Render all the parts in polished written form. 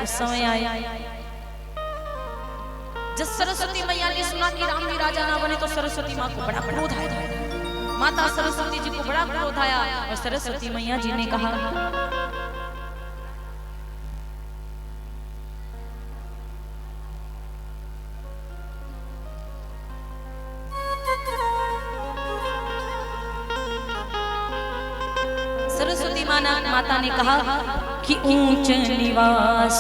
उस समय आया जब सरस्वती मैया ने सुना कि राम जी राजा ना बने तो सरस्वती माँ को बड़ा क्रोध आया। माता सरस्वती जी को बड़ा क्रोध आया और सरस्वती मैया जी ने कहा सरस्वती माता ने कहा कि ऊंच निवास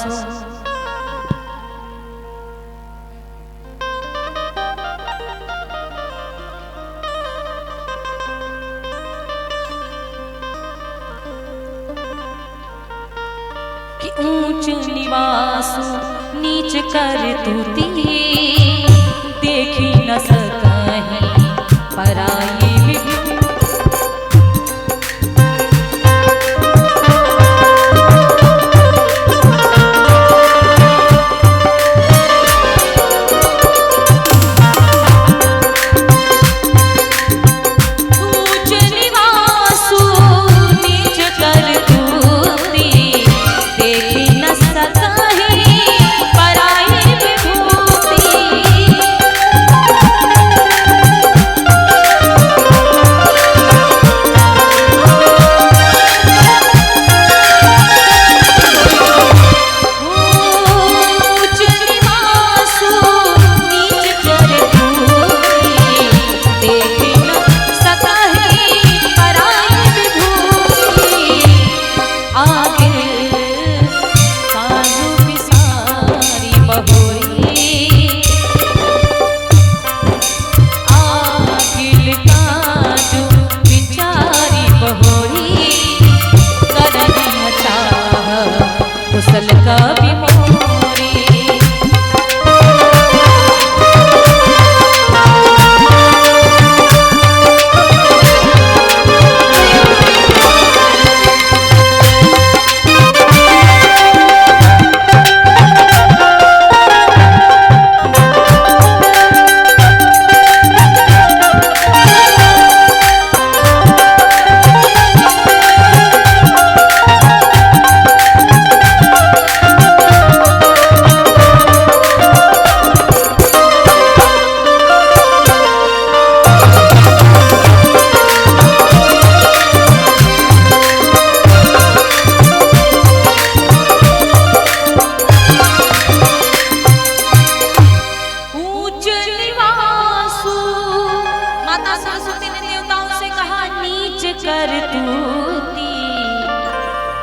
ऊंच निवास नीच कर तूती देखी न सकहीं पराई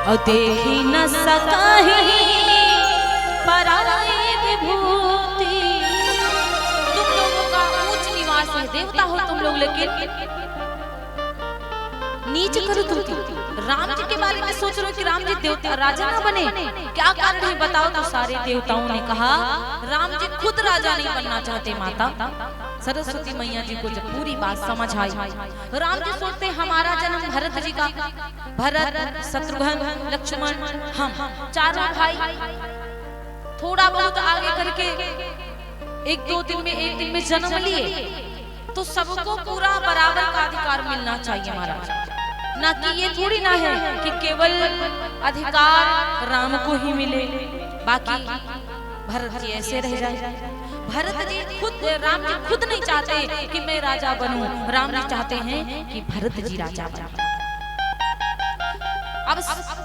और देखी न सकहीं पराई विभूति। तुम लोगों का ऊंच निवास है, देवता हो तुम लोग, लेकिन नीच करो तुम। राम जी के बारे में सोच रहे हो कि राम जी देवता राजा ना बने, क्या कारण है बताओ। तो सारे देवताओं ने कहा राम जी खुद राजा नहीं बनना चाहते। माता सरस्वती मैया जी को जब पूरी बात समझ आई, राम जी सोचते हमारा जन्म भरत जी का, भरत शत्रुघ्न लक्ष्मण हम चारों भाई थोड़ा बहुत आगे करके एक दिन में जन्म लिए, तो सबको पूरा बराबर का अधिकार मिलना चाहिए महाराज। ना कि ये थोड़ी ना है कि केवल अधिकार राम को ही मिले, बाकी भरत जी ऐसे रह जाए। भरत जी खुद, राम जी खुद नहीं चाहते कि मैं राजा बनूं, राम जी चाहते हैं कि भरत जी राजा बने। अब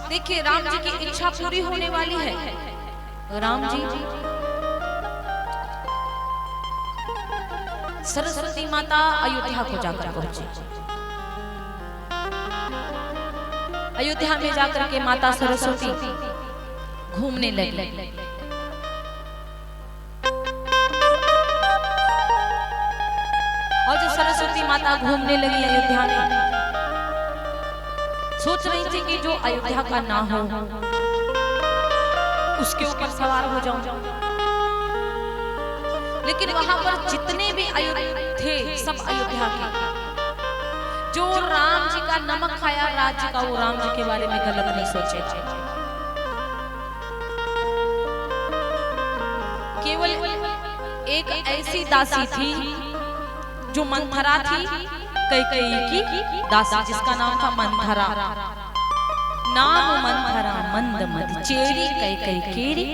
देखिए राम जी की इच्छा पूरी होने वाली है। राम जी सरस्वती माता अयोध्या को जाकर पहुंचे। अयोध्या में जाकर के माता सरस्वती घूमने लगी। और जो सरस्वती माता घूमने लगी अयोध्या में, सोच रही थी कि जो अयोध्या का ना हो उसके ऊपर सवार हो जाऊं। लेकिन वहां पर जितने भी थे सब अयोध्या के, जो राम जी का नमक खाया राज्य का, वो राम जी के बारे में गलत नहीं सोचेगा। केवल एक ऐसी दासी थी जो मंथरा थी, कैकेयी की दासी, जिसका नाम था मंथरा। नाम मंथरा मंद मद चेरी कई कई केरी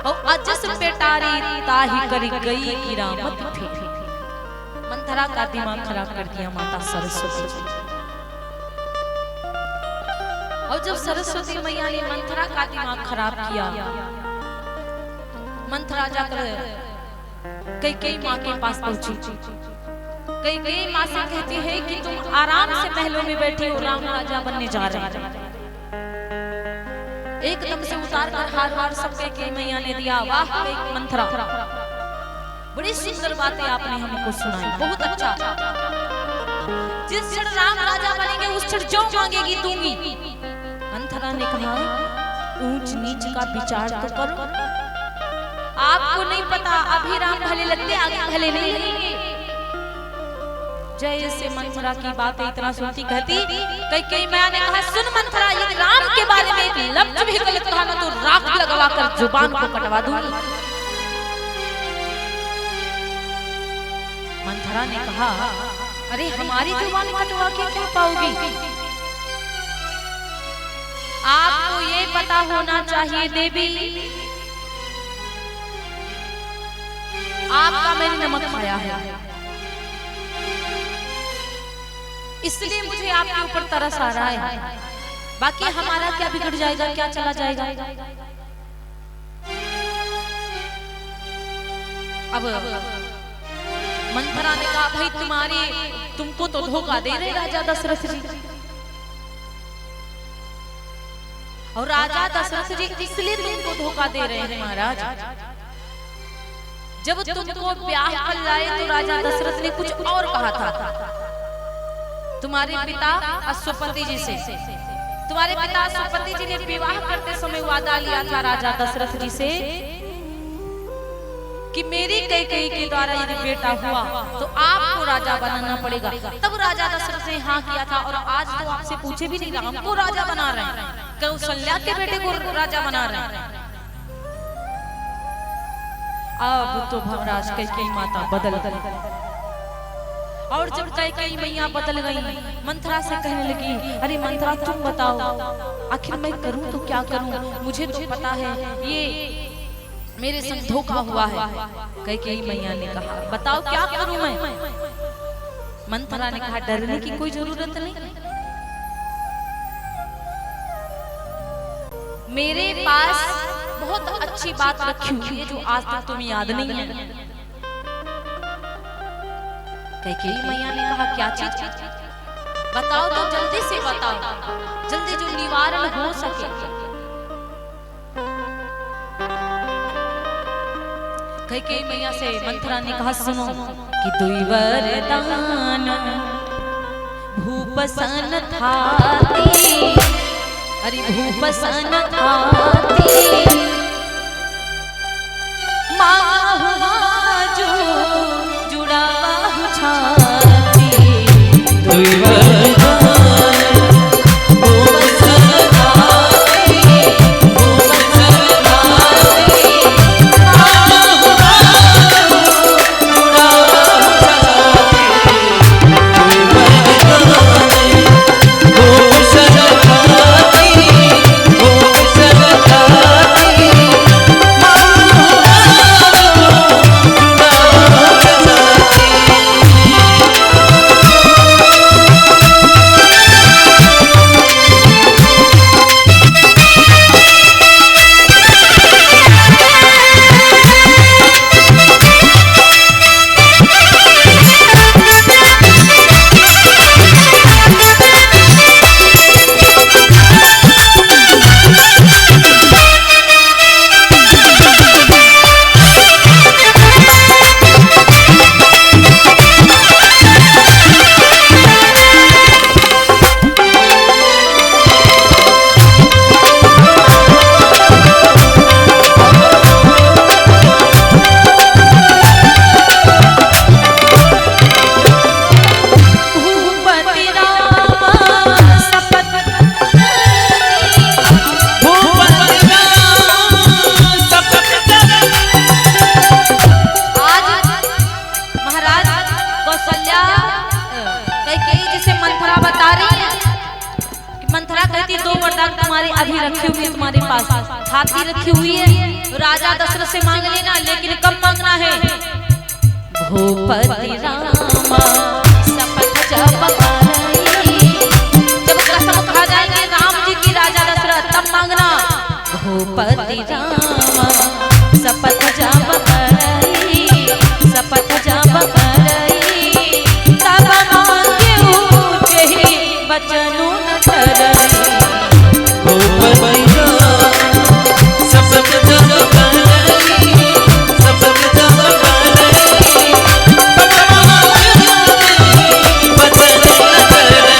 और अजस पेटारी ताही करी गई किरामत फेरी। मंथरा का दिमाग खराब कर दिया माता सरस्वती जी। और जब सरस्वती मैया ने मंथरा का दिमाग खराब किया, मंथरा जाकर कैकेयी माँ के पास पहुंची। कैकेयी माँ से कहती है कि तुम आराम से महलों में बैठी हो, राम राजा बनने जा रहे हैं। एकदम से उतार कर हार सब कैकेयी मैया ने दिया। वाह मंथरा, बड़ी सुंदर बातें आपने हमको सुनाई, बहुत अच्छा। जिस क्षण राम राजा बनेंगे उस क्षण जो मांगेगी दूंगी। मंथरा ने कहा ऊंच नीच का विचार तो करो, आपको नहीं पता अभी राम भले लगते आगे भले नहीं लगेंगे। जैसे मंथरा की बातें इतना सुनती कहती कैकेयी मैया ने कहा सुन मंथरा, यदि राम के बारे में एक लफ्ज भी गलत कहा ना तो राख लगवा कर जुबान को कटवा दूंगी। मंथरा ने कहा अरे हमारी जुबान कटवा के क्या पाओगी? आपको ये पता होना चाहिए देवी, आपका मैंने नमक खाया है, इसलिए मुझे आपके ऊपर तरस आ रहा है। बाकी हमारा क्या बिगड़ जाएगा, क्या चला जाएगा? अब मंथरा ने कहा भाई तुमको तो धोखा दे रहे राजा दशरथ जी। और राजा दशरथ जी इसलिए तुमको धोखा दे रहे हैं महाराज। जब तुमको ब्याह कर लाए तो राजा दशरथ ने कुछ और कहा था तुम्हारे पिता अश्वपति जी से। तुम्हारे पिता अश्वपति जी ने विवाह करते समय वादा लिया था राजा दशरथ जी से कि मेरी कैकेयी के द्वारा यदि बेटा हुआ तो आपको राजा बनाना पड़ेगा। तब राजा दशरथ ने हाँ किया था। और आज तो आपसे पूछे भी नहीं, राम को राजा बना रहे हैं, कौशल्या के बेटे को राजा बना रहे हैं। अब तो महाराज कैकेयी माता बदल गई। और जब कैकेयी मैया बदल गई, मंथरा से कहने लगी अरे मंथरा तुम बताओ आखिर मैं करूं तो क्या करूं? मुझे तो पता है ये मेरे संग धोखा हुआ है। कैकेयी मैया ने कहा बताओ क्या करूं मैं? मंथरा ने कहा डरने की कोई जरूरत नहीं, मेरे पास बहुत अच्छी बात रखी हुई है जो आज तक तुम्हें याद नहीं है। कैकेयी मैया ने कहा क्या चीज? बताओ तो जल्दी से बताओ, जल्दी जो निवारण हो सके। कैकेयी मैया से मंथरा ने कहा सुनो कि दुई वरदान भूपसन थाती, अरे भूपसन थाती माहुआ जो जुड़ा बाहु छाती। दुई पास हाथी रखी हुई है, राजा दशरथ से मांग लेना, लेकिन कब मांगना है? भूपति रामा शपथ जब करई, जब कसम खा जाएंगे राम जी की राजा दशरथ तब मांगना। भूपति रामा शपथ जब करई, शपथ जब करई, तब मांगे ऊंचे बचनु न ठरई। भूपति शपथ जब करई, शपथ जब करई, तब मांगे बचनु न ठरई।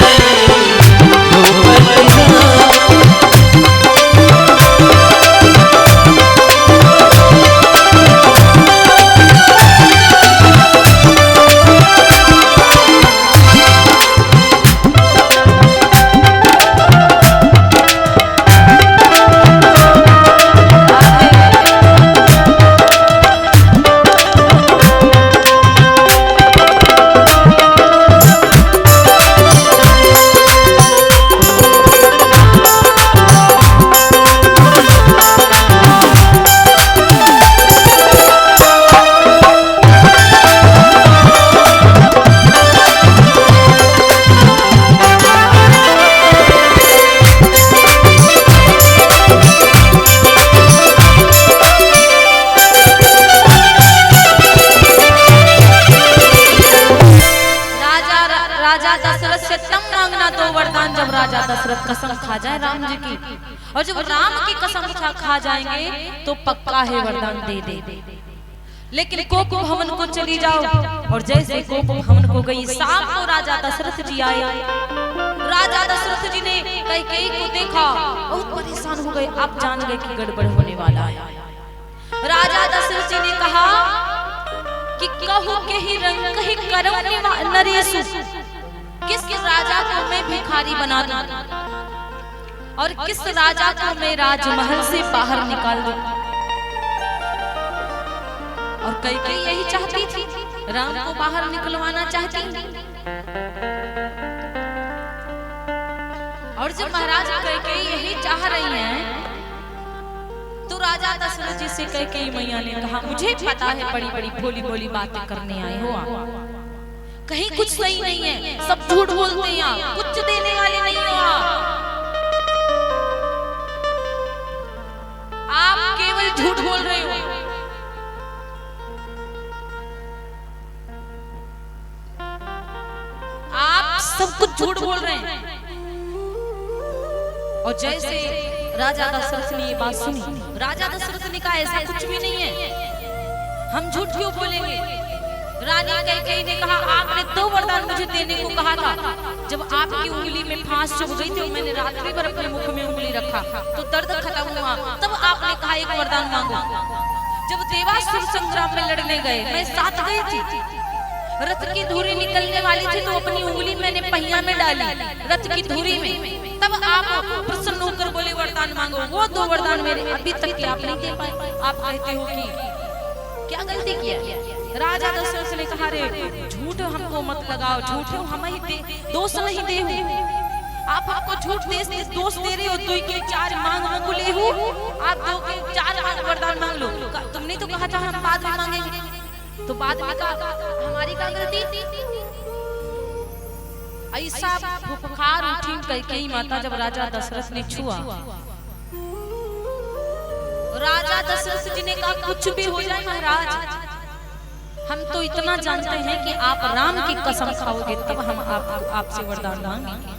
दशरथ कसम खा जाए राम जी की, और जब राम की कसम खा जाएंगे तो पक्का है वरदान दे दे। लेकिन कोप भवन को चली जाओ, और जैसे कोप भवन को गई शाम को राजा दशरथ जी आए। राजा दशरथ जी ने कैकेयी को देखा, बहुत परेशान हो गए, अब जान गए कि गड़बड़ होने वाला है। राजा दशरथ जी ने कहा कि कहू के ही रंग कहीं करम नरेशु, किस राजा को मैं भिखारी बना दूं और किस राजा को मैं राजमहल से बाहर निकाल दूं। और कैकेयी यही चाहती थी, राम को बाहर निकलवाना चाहती। और जब महाराज कैकेयी यही चाह रही हैं, तो राजा दशरथ जी से कैकेयी मैया ने कहा, मुझे पता है बड़ी बड़ी भोली भोली बातें करने आए हो, कहीं कुछ सही नहीं है, सब झूठ बोलते हैं, कुछ देने वाले नहीं हो आप केवल झूठ बोल रहे हो। आप सब कुछ झूठ बोल रहे हैं। और जैसे राजा दशरथ ने ये बात सुनी, राजा दशरथ ने कहा ऐसा कुछ भी नहीं है, हम झूठ क्यों बोलेंगे। रानी कैकेयी ने कहा, आपने तो वरदान मुझे देने को कहा था, जब आपकी उंगली में फांस चुभ गई थी, मैंने रात्रि भर अपने मुख में उंगली रखा तो दर्द खत्म हुआ, तब आपने कहा एक वरदान मांगो। जब देवासुर संग्राम में लड़ने गए, मैं साथ गई थी, रथ की धुरी निकलने वाली थी तो अपनी उंगली मैंने पहिया में डाली रथ की धुरी में, तब आप प्रसन्न होकर बोले वरदान मांगो। वो दो वरदान मेरे अभी तक के आप नहीं दे पाए। आप कहते हो कि क्या गलती किया। राजा दशरथ ने कहा, रे झूठ हमको मत लगाओ, झूठ हम ही दे, दोष नहीं दे आप, आपको झूठ दोष दे रहे हो। दो के चार मांग को ले हो, आप दो के चार वरदान मांग लो। तुमने तो कहा था हम बाद में मांगेंगे, तो बाद में कहा हमारी क्या गलती। ऐसा फुफकार उठी कैकेयी माता जब राजा दशरथ ने छुआ। राजा दशरथ जी ने कहा, कुछ भी हो जाए महाराज, हम तो इतना जानते हैं कि आप राम की कसम खाओगे तब हम आपसे वरदान मांगेंगे।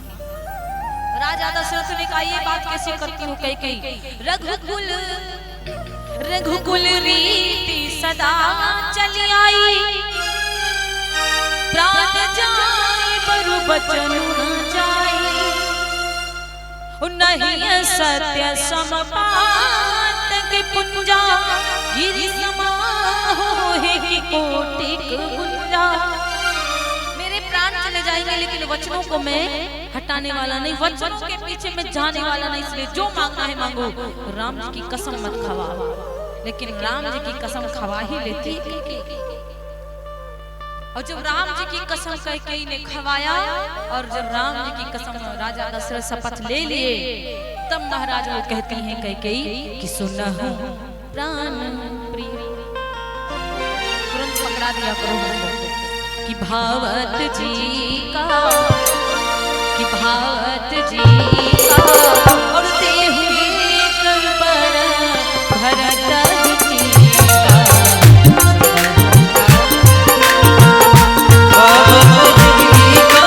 राजा दशरथ ने कहा, ये बात कैसे करती हो कैकेयी, रघुकुल रीति सदा चली आई, प्राण जाए बरु बचन न जाए, नहीं सत्य समपात के पुंजा, गिरि समाहोहे की कोटि गुंजा। मेरे प्राण चले जाएंगे लेकिन वचनों को मैं हटाने वाला नहीं, वचनों के पीछे मैं जाने वाला नहीं, इसलिए जो मांगना है मांगो, राम जी की कसम मत खवा। लेकिन राम जी की कसम खवा ही लेती। और जब राम जी की कसम कैकेयी ने खवाया, और जब राम जी की कसम राजा दशरथ शपथ ले लिए, तब महाराज वो कहती हैं कैकेयी कि सुनहु प्राण प्रिय, तुरंत पकड़ा दिया करो कि भावत जी का, कि भावत जी का और देहु कर भरत जी का, भावत जी का,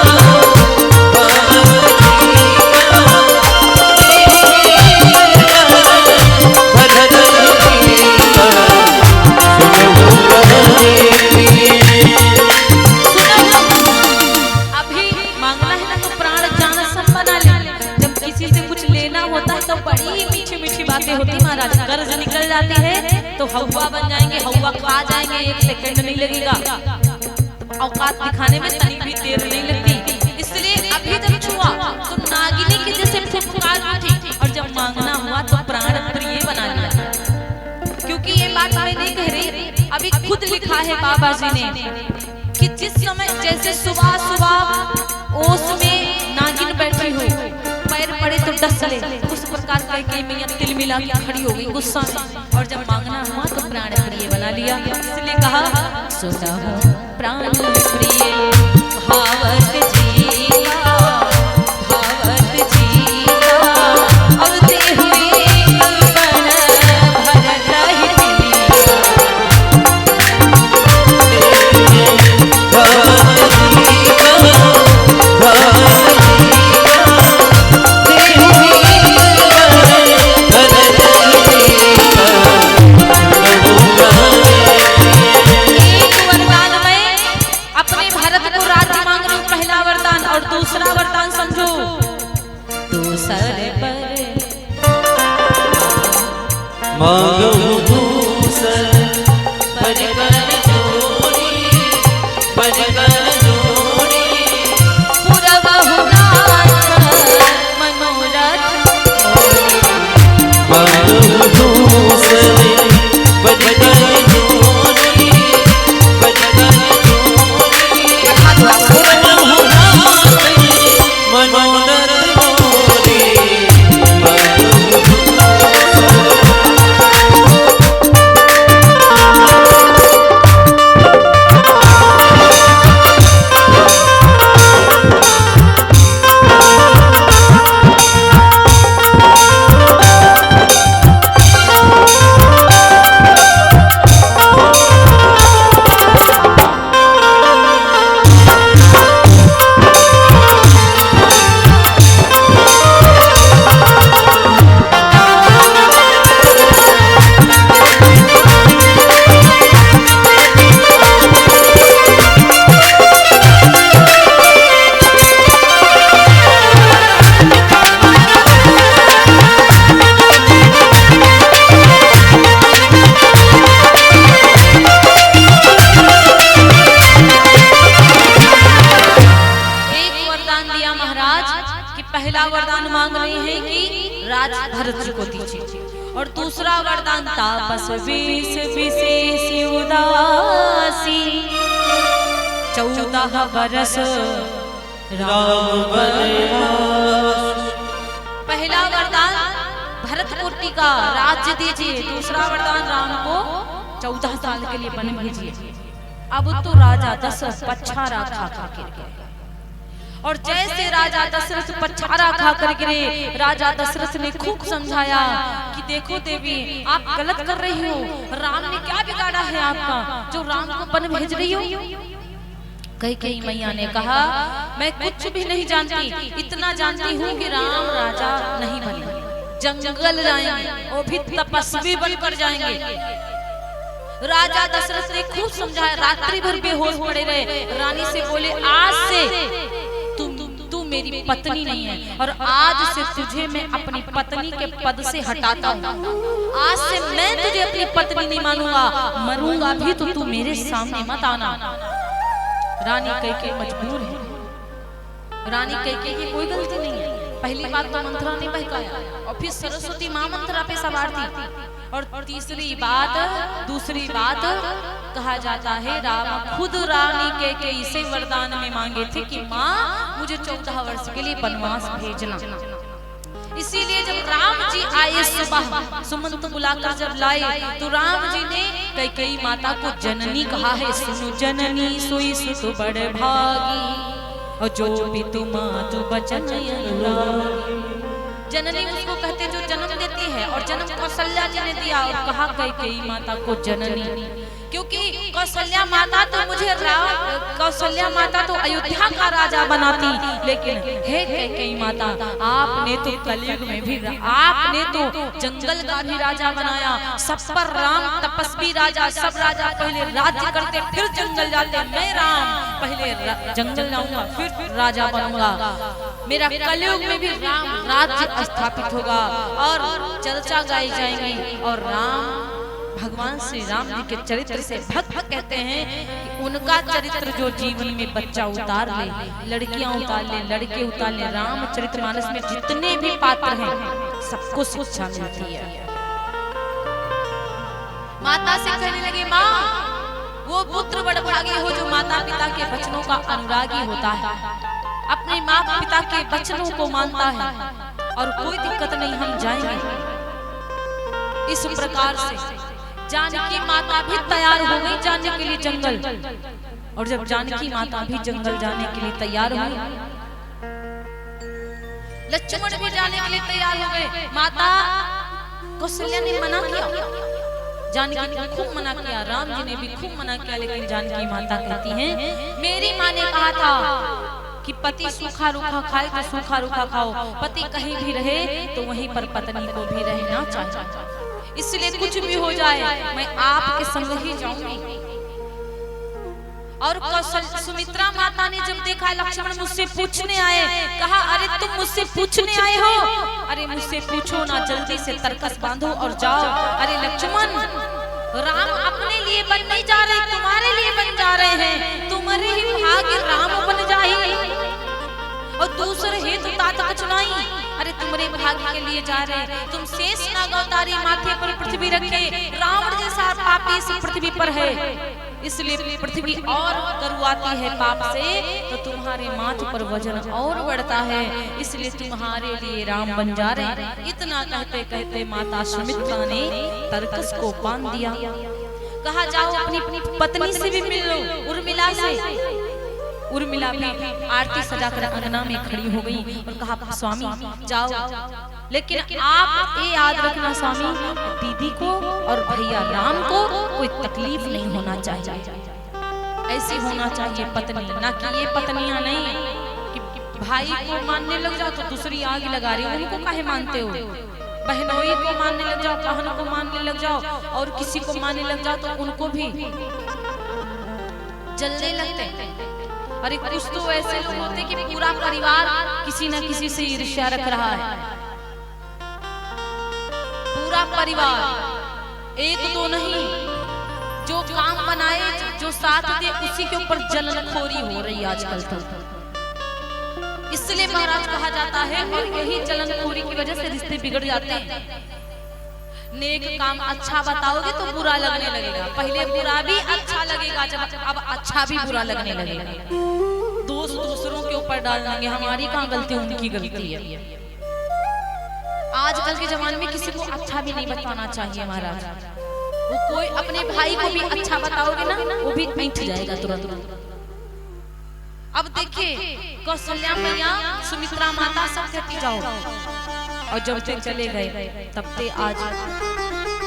कर्ज निकल जाती है तो हवा बन जाएंगे, हवा खा जाएंगे, 1 सेकंड नहीं लगेगा। औकात दिखाने में तनी भी देर नहीं लगती। इसलिए अभी जब छुआ तो नागिनी के जैसे फुफकार उठी और जब मांगना हुआ तो प्राण प्रिय बना लिया। क्योंकि ये बात मैं नहीं कह रही, अभी खुद लिखा है बाबा जी ने कि जिस समय जैसे सुबह सुबह ओस में नागिन बैठी हो, पैर पड़े तो डस ले, उस प्रकार कैकेयी मैया तिल मिला के खड़ी हो गई गुस्सा में, और जब मांगना हुआ तो प्राण प्रिय बना लिया। इसलिए कहा सुनहु प्राण प्रिय भावत जी का, भावत जी का और देहु कर भरत जी मांगू दूसर बज कर जोड़ी, बज कर जोड़ी पुरबहु नाथ मनोरथ, मांगू दूसर बज कर जोड़ी, बज कर जोड़ी पुरबहु नाथ मनोरथ मोरी। पहला वरदान मांग रहे हैं कि राज भरत जी को दीजिए, और दूसरा वरदान तापस विष विशेष उदासी 14 बरस राम वनवास। पहला वरदान भरत कोटि का राज्य दीजिए, दूसरा वरदान राम को 14 साल के लिए वन भेजिए। अब तो राजा दशरथ पछाड़ा खा खा गिर गए, और जैसे राजा दशरथ पछाड़ा खा कर गिरे, राजा दशरथ ने खूब समझाया कि देखो देवी आप गलत कर रही हो, राम ने क्या बिगाड़ा है आपका जो राम को वन भेज रही हो। कैकेयी मैया ने कहा मैं कुछ भी नहीं जानती, इतना जानती हूँ कि राम राजा नहीं बने, जंगल जाएंगे, वो भी तपस्वी बनकर जाएंगे। राजा दशरथ ने खूब समझाया, रात्रि भर बेहोश पड़े रहे। रानी से बोले आज से तू मेरी पत्नी नहीं है, और आज से तुझे मैं अपनी पत्नी के पद से हटाता हूँ। आज से मैं तुझे अपनी पत्नी नहीं मानूंगा, मरूंगा भी तो तू मेरे सामने मत आना। रानी कैकेयी मजबूर है, रानी कैकेयी की कोई गलती नहीं है। पहली बात तो मंथरा ने बहकाया, और फिर सरस्वती मां मंथरा पे सवार थी, और तीसरी बात दूसरी बात कहा जाता है राम खुद रानी कैकेयी से वरदान में मांगे थे कि माँ मुझे 14 वर्ष के लिए वनवास भेजना। इसीलिए जब राम जी आए सुबह सुमंत बुलाकर जब लाए तो राम जी ने कैकेयी माता को जननी कहा है। सुनो जननी सोई सुत बड़ भागी और जो भी तुम मातु बचन जननी उसको कहते जो जन्म देती है और जन्म कौशल्या जी ने दिया और कहा कैकेयी माता को जननी, क्योंकि कौशल्या माता तो मुझे कौशल्या माता तो अयोध्या का राजा बनाती, लेकिन हे कैकेयी माता आपने तो कलयुग में भी आपने तो जंगल का भी राजा बनाया। सब पर राम तपस्वी राजा, सब राजा पहले राज्य करते फिर जंगल जाते, मैं राम पहले जंगल जाऊंगा फिर राजा बनूंगा। मेरा कलयुग में भी राम राज्य स्थापित होगा और चर्चा गाई जाएंगी। और राम भगवान श्री राम जी के चरित्र से भक्त कहते हैं कि उनका चरित्र जो जीवन में बच्चा उतार ले, लड़कियां उतार ले, लड़के उतार ले, राम चरितमानस में जितने भी पात्र हैं सबको शिक्षा मिलती है। माता से कहने लगे माँ वो पुत्र बड़ भागी हो जो माता पिता के वचनों का अनुरागी होता है, अपने माँ पिता के वचनों को मानता है और कोई दिक्कत नहीं हम जाएंगे। इस प्रकार से जानकी माता भी तैयार हो गई जाने के लिए जंगल, और जब जानकी माता भी जंगल जाने के लिए तैयार हुई, लक्ष्मण भी जाने के लिए तैयार हो गए। माता कौशल्या ने मना किया, जानकी ने खूब मना किया, राम जी ने भी खूब मना किया, लेकिन जानकी माता कहती हैं मेरी माँ ने कहा था कि पति सूखा रूखा खाए तो सूखा रूखा खाओ, पति कहीं भी रहे तो वहीं पर पत्नी को भी रहना चाहिए, इसलिए कुछ भी हो जाए मैं आपके संग ही जाऊंगी। और सुमित्रा माता ने जब देखा लक्ष्मण मुझसे पूछने आए, कहा अरे तुम मुझसे पूछने आए हो, अरे मुझसे पूछो ना, जल्दी से तरकस बांधो और जाओ। अरे लक्ष्मण राम अपने लिए बन नहीं जा रहे, तुम्हारे लिए बन जा रहे हैं, तुम्हारे ही भाग्य राम बन जाए और दूसरे हेतु ताता चुनाई। अरे तुम्हारे भाग्य के लिए जा रहे, तुम शेष नाग अवतारी माथे पर पृथ्वी रखे, रावण जैसा पापी इस पृथ्वी पर है, इसलिए पृथ्वी और करुआती है पाप से, तो तुम्हारे माथ पर वजन और बढ़ता है, इसलिए तुम्हारे लिए राम बन जा रहे। इतना कहते कहते माता सुमित्रा ने तरकस को बांध दिया, कहा जाओ अपनी पत्नी से भी मिल लो, उर्मिला से। उर्मिला भी आरती सजाकर अंगना में खड़ी हो गई और कहा स्वामी जाओ, लेकिन आप ये याद रखना स्वामी, दीदी को और भैया राम को कोई तकलीफ नहीं होना चाहिए, ऐसी होना चाहिए पत्नी, ना कि ये पत्नियां नहीं कि भाई को मानने लग जाओ तो दूसरी आग लगा रही, उनको काहे मानते हो, बहनोई को मानने लग जाओ, बहन को मानने लग जाओ, और किसी को मानने लग जाओ तो उनको भी जलने लगते हैं। अरे कुछ तो ऐसे लोग होते कि पूरा परिवार किसी न किसी से ईर्ष्या रख रहा है, पूरा परिवार एक दो नहीं, जो काम बनाए जो साथ दे उसी के ऊपर जलनखोरी हो रही आजकल तो, इसलिए महाराज कहा जाता है, और यही जलनखोरी की वजह से रिश्ते बिगड़ जाते हैं। नेक काम अच्छा बताओगे तो बुरा लगने लगेगा, पहले बुरा भी अच्छा लगेगा, जब अब अच्छा भी बुरा लगने लगेगा, दोष दूसरों के ऊपर डाल देंगे, हमारी कहाँ गलती उनकी गलती है। आजकल के जमाने में किसी को अच्छा भी नहीं बताना चाहिए महाराज, वो कोई अपने भाई को भी अच्छा बताओगे ना वो भी ऐंठ जाएगा तुरंत। अब देखिए कौशल्या मैया सुमित्रा माता सब कहती जाओ, और जब तक चले गए तब ते आज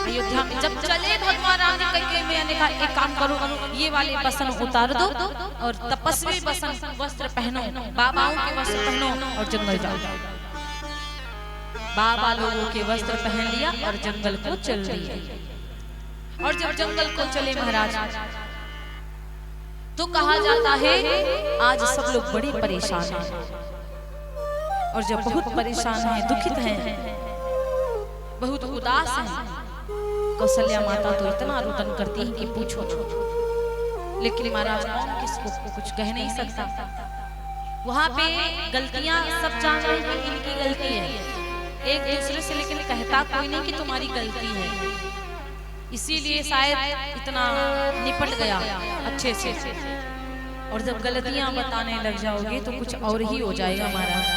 अयोध्या में जब चले भगवान राम जी कैकेयी मैया ने कहा एक काम करो, ये वाले बसन उतार दो और तपस्वी बसन वस्त्र पहनो, बाबाओं के वस्त्र पहनो और जंगल जाओ। बाबा लोगों के वस्त्र पहन लिया और जंगल को चल दिए, और जब जंगल को चले महाराज तो कहा जाता है आज सब लोग बड़े परेशान हैं, और जब बहुत परेशान हैं, दुखित हैं, बहुत उदास हैं, कौशल्या माता तो इतना रुदन करती है कि पूछो, लेकिन महाराज कौन किसको कुछ कह नहीं सकता। वहां पे गलतियां सब जान रहे हैं कि इनकी गलती है एक दूसरे से, लेकिन कहता कोई नहीं कि तुम्हारी गलती है, इसीलिए शायद इतना निपट गया अच्छे से। और जब गलतियां बताने लग जाओगे तो कुछ और ही हो जाएगा महाराज।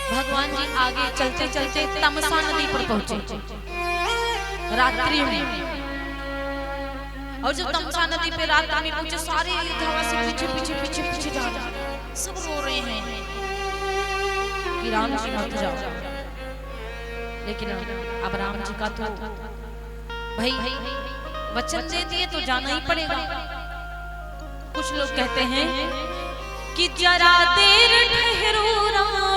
भगवान जी आगे चलते चलते तमसा नदी पर पहुंचे रात्रि में। और जब तमसा नदी पे रात में पहुंचे, सारे योद्धाओं से पीछे पीछे पीछे पीछे जा रहे हैं, सब रो रहे हैं कि राम जी मत जाओ। लेकिन अब राम जी का तो भाई वचन दे दिए तो जाना ही पड़ेगा। कुछ लोग कहते हैं कि जरा देर ठहरो राम,